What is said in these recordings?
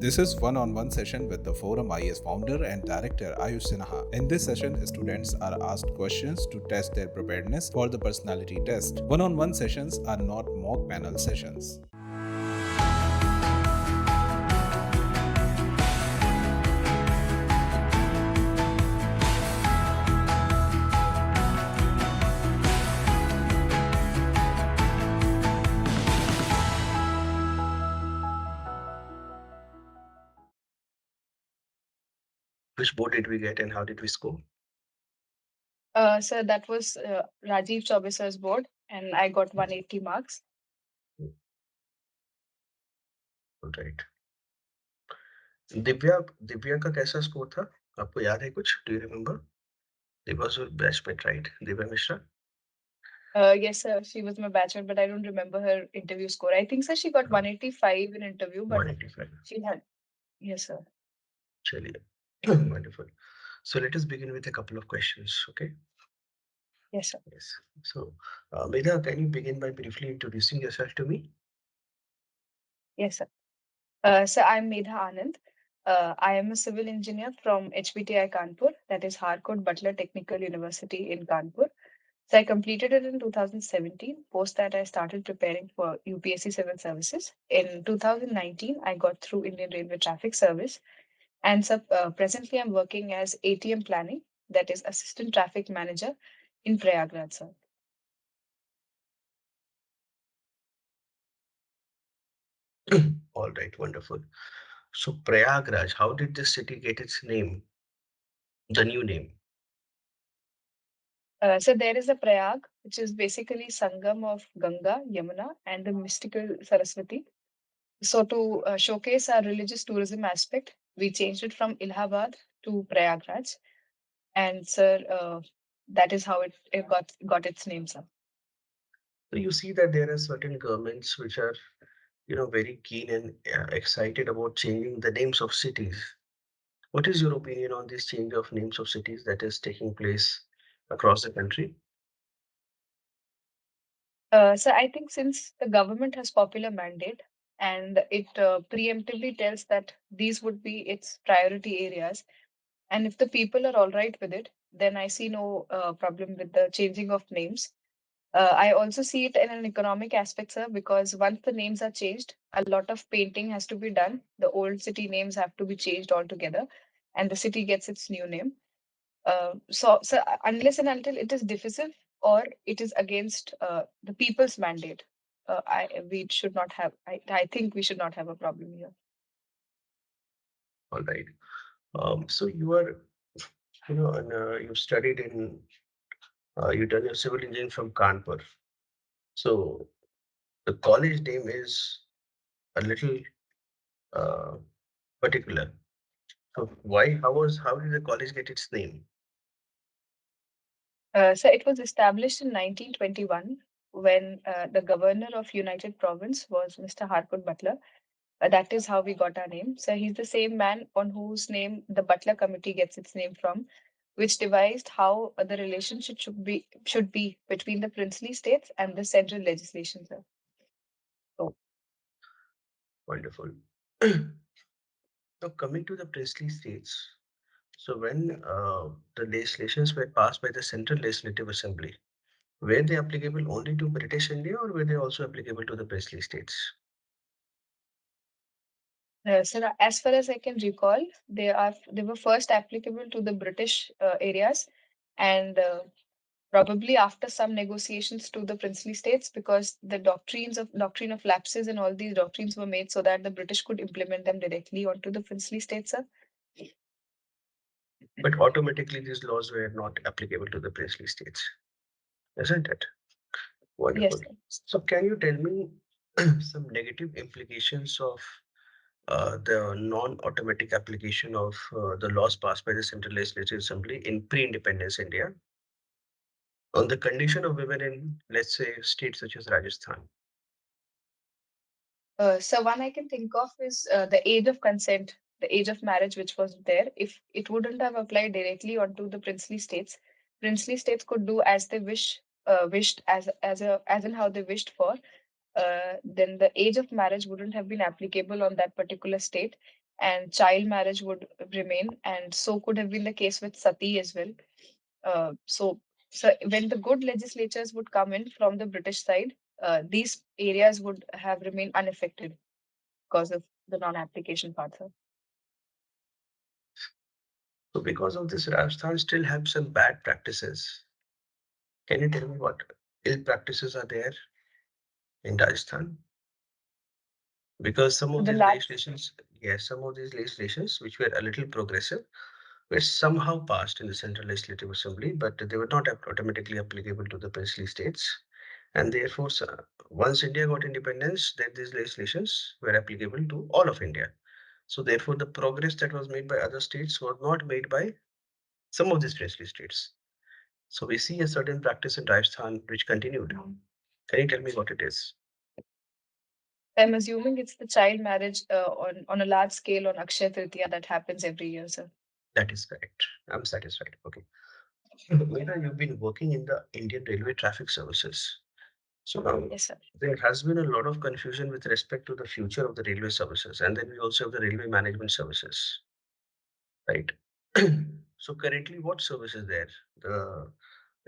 This is one-on-one session with the ForumIAS founder and director Ayush Sinha. In this session, students are asked questions to test their preparedness for the personality test. One-on-one sessions are not mock panel sessions. Which board did we get and how did we score? So that was Rajiv Chaubisar's board, and I got 180 marks. All right. Divya का कैसा score था? आपको याद है कुछ? Do you remember? They was your batchmate, right? Divya Mishra? Yes, sir. She was my batchmate, but I don't remember her interview score. I think, sir, she got 185 in interview, but 185. she had. Yes, sir. Chaliye. Wonderful. So let us begin with a couple of questions, okay? Yes, sir. Yes. So, Medha, can you begin by briefly introducing yourself to me? Yes, sir. So I'm Medha Anand. I am a civil engineer from HBTI Kanpur, that is HARCOURT BUTLER Technical University in Kanpur. So I completed it in 2017. Post that, I started preparing for UPSC Civil Services. In 2019, I got through Indian Railway Traffic Service. And so, presently, I'm working as ATM planning, that is Assistant Traffic Manager in Prayagraj, sir. All right, wonderful. So Prayagraj, how did this city get its name? The new name? So there is a Prayag, which is basically Sangam of Ganga, Yamuna, and the mystical Saraswati. So to showcase our religious tourism aspect, we changed it from Allahabad to Prayagraj. And sir, that is how it got its name, sir. So you see that there are certain governments which are, very keen and excited about changing the names of cities. What is your opinion on this change of names of cities that is taking place across the country? So I think since the government has popular mandate and it preemptively tells that these would be its priority areas, and if the people are all right with it, then I see no problem with the changing of names. I also see it in an economic aspect, sir, because once the names are changed, a lot of painting has to be done. The old city names have to be changed altogether, and the city gets its new name. So unless and until it is divisive or it is against the people's mandate, we should not have. I think we should not have a problem here. All right. So you are, and you studied in, you done your civil engineering from Kanpur. So the college name is a little uh, particular. So how did the college get its name? So it was established in 1921 when the governor of United Province was Mr. Harcourt Butler. That is how we got our name. So he's the same man on whose name the Butler Committee gets its name from, which devised how the relationship should be between the princely states and the central legislation, sir. So, Wonderful. Now coming to the princely states, so when the legislations were passed by the Central Legislative Assembly, were they applicable only to British India or were they also applicable to the princely states? sir, as far as I can recall, they were first applicable to the British areas, and probably after some negotiations to the princely states, because the doctrine of lapses and all these doctrines were made so that the British could implement them directly onto the princely states, sir. But automatically these laws were not applicable to the princely states, isn't it? Yes, Wonderful. sir. So can you tell me some negative implications of the non-automatic application of the laws passed by the Central Legislative Assembly in pre-independence India on the condition of women in, let's say, states such as Rajasthan? So one I can think of is the age of consent, the age of marriage, which was there. If it wouldn't have applied directly onto the princely states could do as they wished as in how they wished for. Then the age of marriage wouldn't have been applicable on that particular state. and child marriage would remain, and so could have been the case with sati as well. So when the good legislatures would come in from the British side, these areas would have remained unaffected because of the non-application part, sir. So because of this, Rajasthan still have some bad practices. Can you tell me what ill practices are there in Rajasthan? Because some So of the these last legislations, yes, some of these legislations which were a little progressive were somehow passed in the Central Legislative Assembly, but they were not automatically applicable to the princely states. And therefore, once India got independence, then these legislations were applicable to all of India. So therefore, the progress that was made by other states was not made by some of these princely states. So we see a certain practice in Rajasthan which continued. Can you tell me what it is? I'm assuming it's the child marriage on a large scale on Akshaya Tritiya that happens every year, sir. That is correct. I'm satisfied. Okay. Meera, you've been working in the Indian Railway Traffic Services. So now Yes, sir. there has been a lot of confusion with respect to the future of the railway services, and then we also have the railway management services, right? So currently, what service is there? The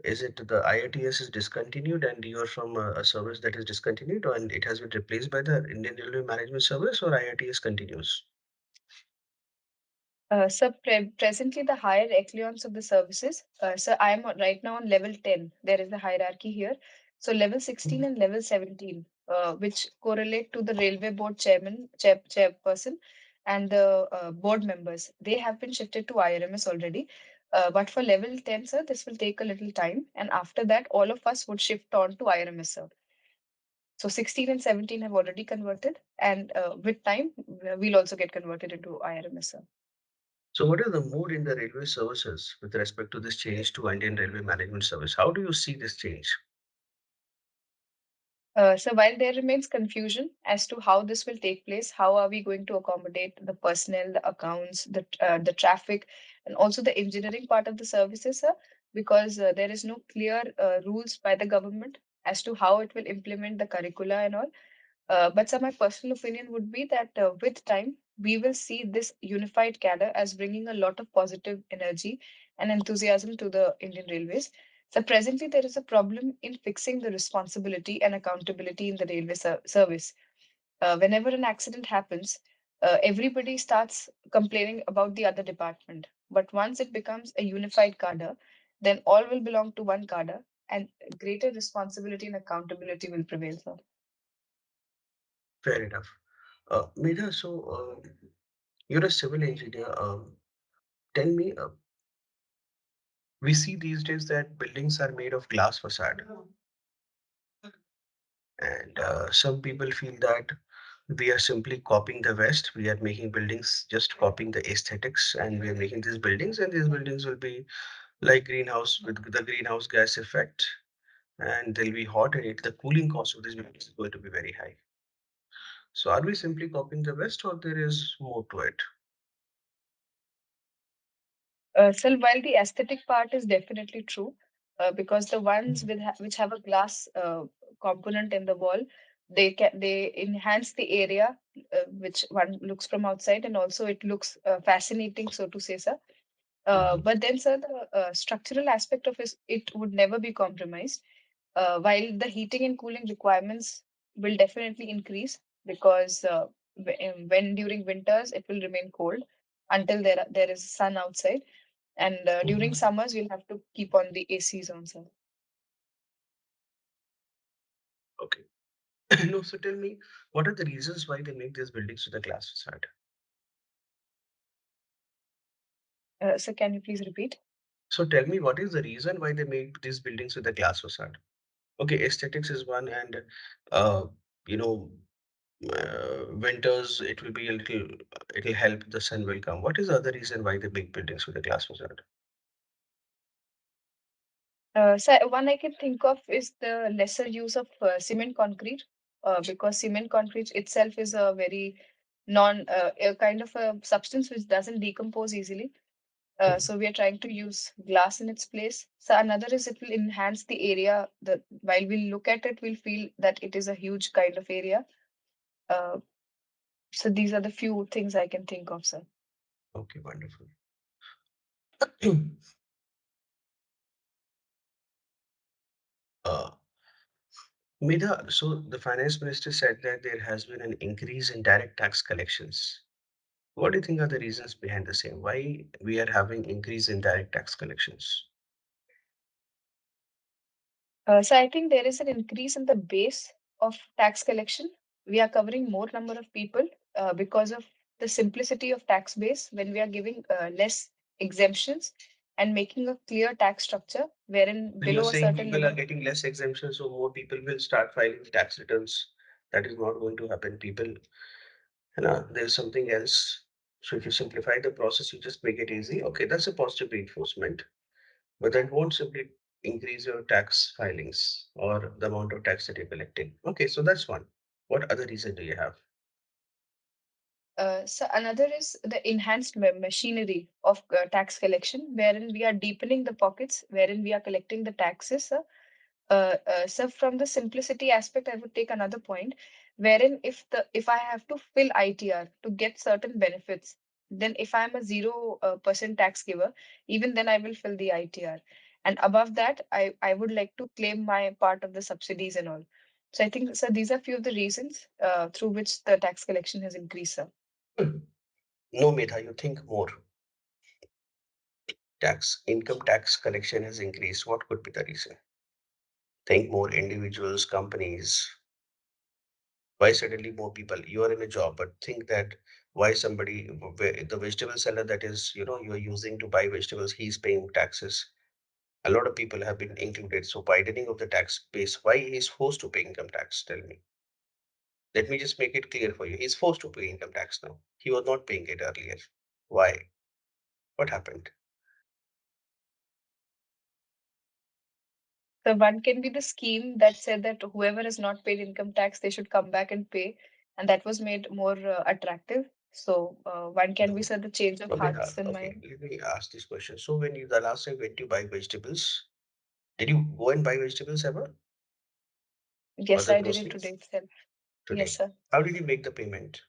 Is it the IATS is discontinued and you're from a service that is discontinued and it has been replaced by the Indian Railway Management Service, or IATS continues? So presently, the higher echelons of the services. So I am right now on level 10. There is a hierarchy here. So level 16 and level 17, which correlate to the railway board chairperson, and the board members. They have been shifted to IRMS already. But for level 10, sir, this will take a little time. And after that, all of us would shift on to IRMS, sir. So 16 and 17 have already converted. And with time, we'll also get converted into IRMS, sir. So what is the mood in the railway services with respect to this change to Indian Railway Management Service? How do you see this change? So while there remains confusion as to how this will take place, how are we going to accommodate the personnel, the accounts, the traffic, and also the engineering part of the services, sir, because there is no clear rules by the government as to how it will implement the curricula and all. But so my personal opinion would be that with time, we will see this unified cadre as bringing a lot of positive energy and enthusiasm to the Indian Railways. So presently, there is a problem in fixing the responsibility and accountability in the railway service. Whenever an accident happens, everybody starts complaining about the other department. But once it becomes a unified cadre, then all will belong to one cadre, and greater responsibility and accountability will prevail. Sir. Fair enough. Medha, so you're a civil engineer. Tell me, we see these days that buildings are made of glass facade, and some people feel that we are simply copying the West. We are making buildings just copying the aesthetics, and we are making these buildings, and these buildings will be like greenhouse with the greenhouse gas effect, and they'll be hot, and the cooling cost of these buildings is going to be very high. So, are we simply copying the West, or there is more to it? So while the aesthetic part is definitely true, because the ones which have a glass component in the wall, they enhance the area which one looks from outside, and also it looks fascinating, so to say, sir. But then, sir, the structural aspect of it would never be compromised. While the heating and cooling requirements will definitely increase because when during winters it will remain cold until there is sun outside, and during Mhm. summers, you'll have to keep on the ACs on, sir. Okay. No, so tell me, what are the reasons why they make these buildings with a glass facade? So can you please repeat? So tell me, what is the reason why they make these buildings with a glass facade? Okay, aesthetics is one, and uh, you know, winters it will be a little, it'll help the sun will come. What is the other reason why they make buildings with a glass facade? So one I can think of is the lesser use of cement concrete, because cement concrete itself is a very a kind of a substance which doesn't decompose easily. So we are trying to use glass in its place. So another is it will enhance the area. That while we look at it, we'll feel that it is a huge kind of area. Uh, So these are the few things I can think of, sir. Okay, wonderful. uh, Medha, so the finance minister said that there has been an increase in direct tax collections. What do you think are the reasons behind the same? Why we are having increase in direct tax collections? So I think there is an increase in the base of tax collection. We are covering more number of people because of the simplicity of tax base when we are giving less exemptions and making a clear tax structure wherein So you're below a saying certain people are limit. getting less exemptions, so more people will start filing tax returns. That is not going to happen. People, there's something else. So if you simplify the process, you just make it easy. Okay, that's a positive reinforcement. But that won't simply increase your tax filings or the amount of tax that you're collecting. Okay, so that's one. What other reason do you have? So another is the enhanced machinery of tax collection, wherein we are deepening the pockets, wherein we are collecting the taxes. So from the simplicity aspect, I would take another point, wherein if I have to fill ITR to get certain benefits, then if I'm a 0% tax giver, even then I will fill the ITR, and above that, I would like to claim my part of the subsidies and all. So I think, so these are few of the reasons through which the tax collection has increased, sir. No, Medha, you think more. Income tax collection has increased. What could be the reason? Think more individuals, companies. Why suddenly more people? You are in a job, but think that why the vegetable seller that is, you are using to buy vegetables, he's paying taxes. A lot of people have been included. So widening of the tax base, why he is forced to pay income tax? Tell me. Let me just make it clear for you. He's forced to pay income tax now. He was not paying it earlier. Why? What happened? So one can be the scheme that said that whoever has not paid income tax, they should come back and pay, and that was made more attractive. So one can be No. said the change of Okay, hearts and okay. mind. Let me ask this question. So when you the last time went to buy vegetables, did you go and buy vegetables ever? Or Yes, the I did it today groceries? itself. Yes, Today. sir. How did you make the payment?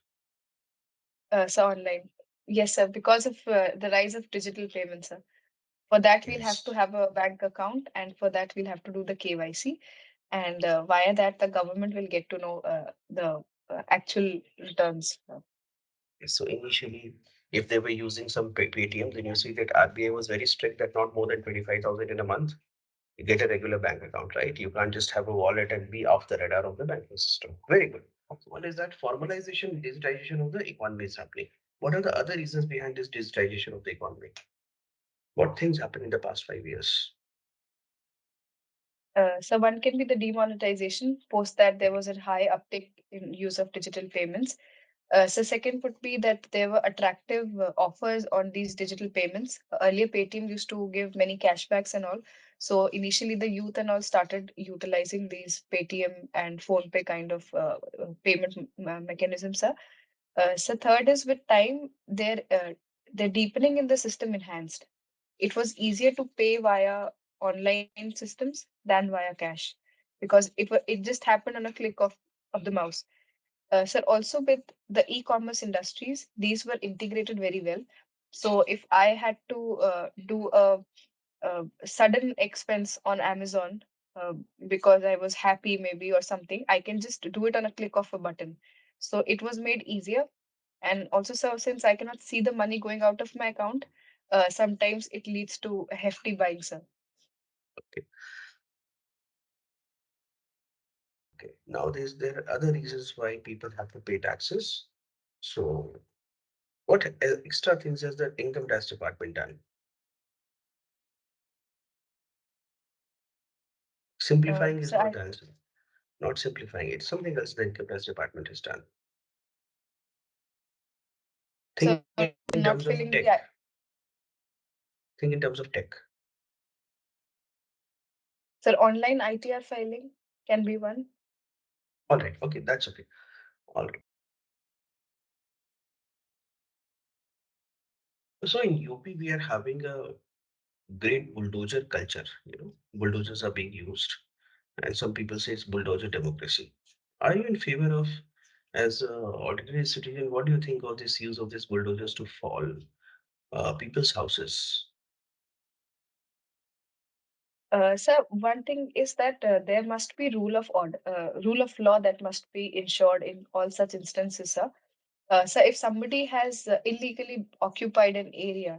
So online. Yes, sir. Because of the rise of digital payments, sir. For that, we'll have to Yes. have a bank account, and for that, we'll have to do the KYC. And via that, the government will get to know the actual returns. So initially, if they were using some Paytm, then you see that RBI was very strict that not more than 25,000 in a month. You get a regular bank account, right? You can't just have a wallet and be off the radar of the banking system. Very good. One is that formalization, digitization of the economy is happening. What are the other reasons behind this digitization of the economy? What things happened in the past 5 years? So one can be the demonetization. Post that, there was a high uptick in use of digital payments. So second would be that there were attractive offers on these digital payments. Earlier, Paytm used to give many cashbacks and all. So initially, the youth and all started utilizing these Paytm and PhonePe kind of payment mechanisms. So third is with time, their deepening in the system enhanced. It was easier to pay via online systems than via cash because it just happened on a click of the mouse. So also with the e-commerce industries, these were integrated very well. So if I had to do a sudden expense on Amazon because I was happy maybe or something, I can just do it on a click of a button. So it was made easier. And also, so since I cannot see the money going out of my account, sometimes it leads to hefty buying, sir. Okay. Okay. Now there are other reasons why people have to pay taxes. So what extra things has the income tax department done? Simplifying is So not I, the answer. Not simplifying it. Something else the income tax department has done. so Think in not terms of filling the tech. Think in terms of tech. so online ITR filing can be one. All right. Okay, that's okay. All right. So in UP, we are having a great bulldozer culture. Bulldozers are being used, and some people say it's bulldozer democracy. Are you in favor of As a ordinary citizen, what do you think of this use of these bulldozers to fall people's houses? So one thing is that there must be rule of law that must be ensured in all such instances, sir. So if somebody has illegally occupied an area,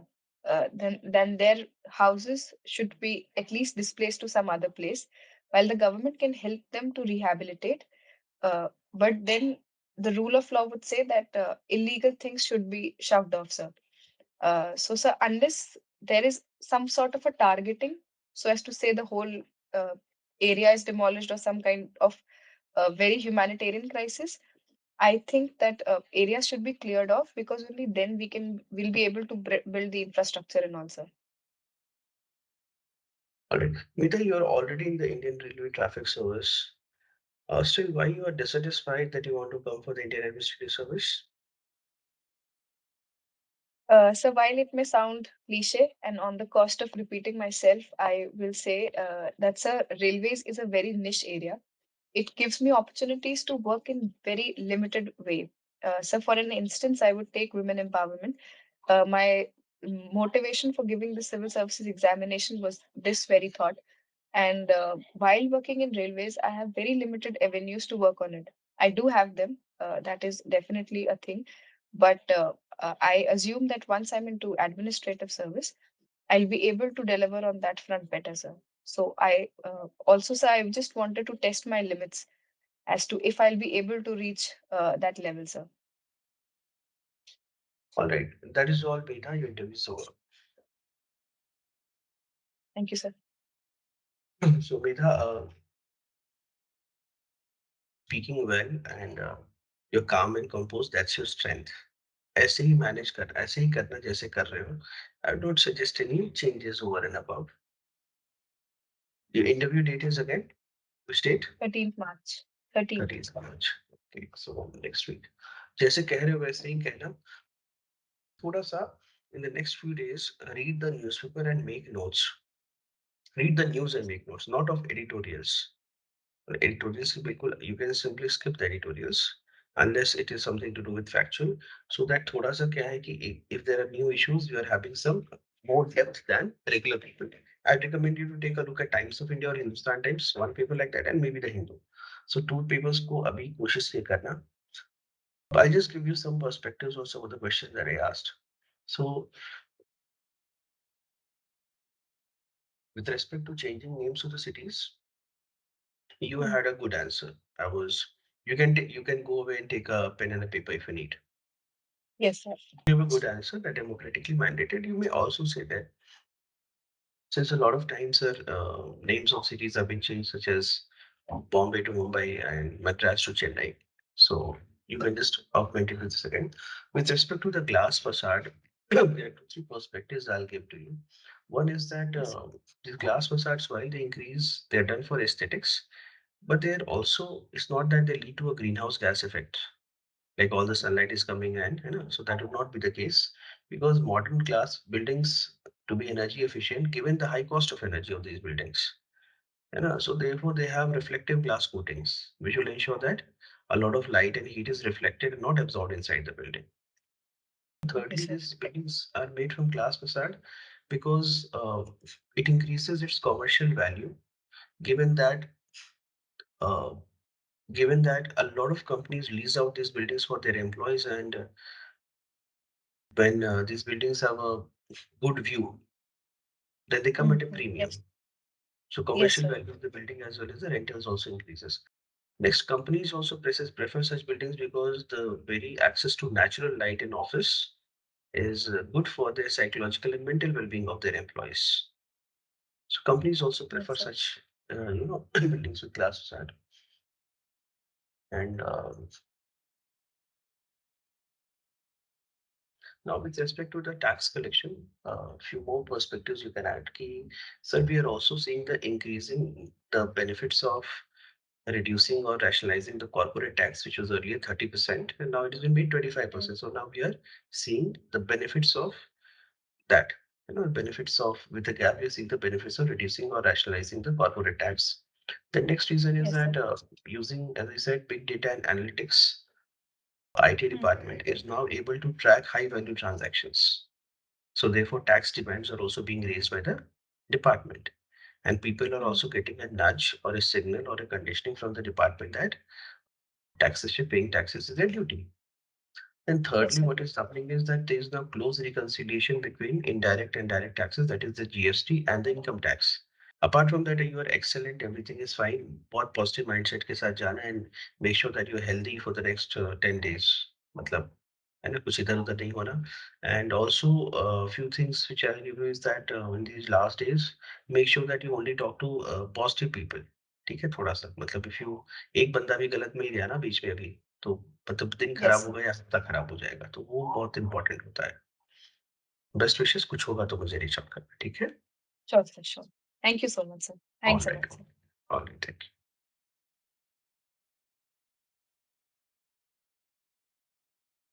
then their houses should be at least displaced to some other place, while the government can help them to rehabilitate. But then the rule of law would say that illegal things should be shoved off, sir. So, sir, unless there is some sort of a targeting, so as to say the whole uh, area is demolished or some kind of very humanitarian crisis, I think that areas should be cleared off because only then we'll be able to build the infrastructure and also. All right. Mita, you're already in the Indian Railway Traffic Service. Still, why you are dissatisfied that you want to come for the Indian Administrative Service? So while it may sound cliche and on the cost of repeating myself, I will say that railways is a very niche area. It gives me opportunities to work in very limited way. So for an instance, I would take women empowerment. My motivation for giving the civil services examination was this very thought. And while working in railways, I have very limited avenues to work on it. I do have them. That is definitely a thing. But I assume that once I'm into administrative service, I'll be able to deliver on that front better, sir. So I also, sir, I just wanted to test my limits as to if I'll be able to reach that level, sir. All right. That is all, Mita. Your interview is over. Thank you, sir. So, Mita, speaking well and you're calm and composed, that's your strength. ऐसे ही manage कर ऐसे ही करना जैसे कर रहे हो. I don't suggest any changes over and above. Your interview date is again which date? 13th March. 13th. 13th March. Okay, so next week. जैसे कह रहे हो वैसे ही कहना. थोड़ा सा in the next few days read the newspaper and make notes. Read the news and make notes, not of editorials. Editorials बिल्कुल you can simply skip the editorials unless it is something to do with factual. So that थोड़ा सा क्या है कि if there are new issues, you are having some more depth than regular people. I recommend you to take a look at Times of India or Hindustan Times, one paper like that, and maybe the Hindu. So two papers को अभी कोशिश ये करना. I'll just give you some perspectives on some of the questions that I asked. So with respect to changing names of the cities, you Mm. had a good answer. You can go away and take a pen and a paper if you need. Yes, sir. You have a good answer that democratically mandated. You may also say that since a lot of times names of cities have been changed, such as Bombay to Mumbai and Madras to Chennai. So you can just augment it with a second. With respect to the glass facade, there are two, three perspectives I'll give to you. One is that Yes. these glass facades, while they increase, they're done for aesthetics, but they're also, it's not that they lead to a greenhouse gas effect, like all the sunlight is coming in, so that would not be the case because modern glass buildings to be energy efficient, given the high cost of energy of these buildings, so therefore they have reflective glass coatings, which will ensure that a lot of light and heat is reflected and not absorbed inside the building. Okay, Thirdly, sir. these buildings are made from glass facade because it increases its commercial value, given that uh, given that a lot of companies lease out these buildings for their employees, and when these buildings have a good view, then they come at a Mhm. premium. Yes. So Yes, commercial sir. value of the building as well as the rentals also increases. Next, companies also prefer such buildings because the very access to natural light in office is good for their psychological and mental well-being of their employees. So companies also Yes, prefer sir. such buildings with glass facade. And now, with respect to the tax collection, a few more perspectives you can add. Key, sir, we are also seeing the increasing the benefits of reducing or rationalizing the corporate tax, which was earlier 30%, and now it has been made Mm. 25%. So now we are seeing the benefits of that. Benefits of with the gap, we are seeing the benefits of reducing or rationalizing the corporate tax. The next reason is Yes, sir. that using, as I said, big data and analytics. IT department is now able to track high value transactions. So therefore, tax demands are also being raised by the department. And people are also getting a nudge or a signal or a conditioning from the department that taxation, paying taxes is a duty. And thirdly, sir. what is happening is that there is now close reconciliation between indirect and direct taxes, that is the GST and the income tax. Apart from that, you are excellent, everything is fine. बहुत positive mindset के साथ जाना and make sure that you are healthy for the next 10 days. मतलब है ना, कुछ इधर उधर नहीं होना. And also few things which I review is that in these last days, make sure that you only talk to positive people. ठीक है, थोड़ा सा मतलब if you एक बंदा भी गलत मिल गया ना बीच में अभी, तो मतलब दिन Yes, खराब sir. होगा या हफ्ता खराब हो जाएगा, तो वो बहुत इंपॉर्टेंट होता है. बेस्ट विशेस, कुछ होगा तो मुझे रीच आउट करना, ठीक है? Sure, sir. Sure. Thank you so much, sir. All Thanks a right, lot, sir. All right, thank you.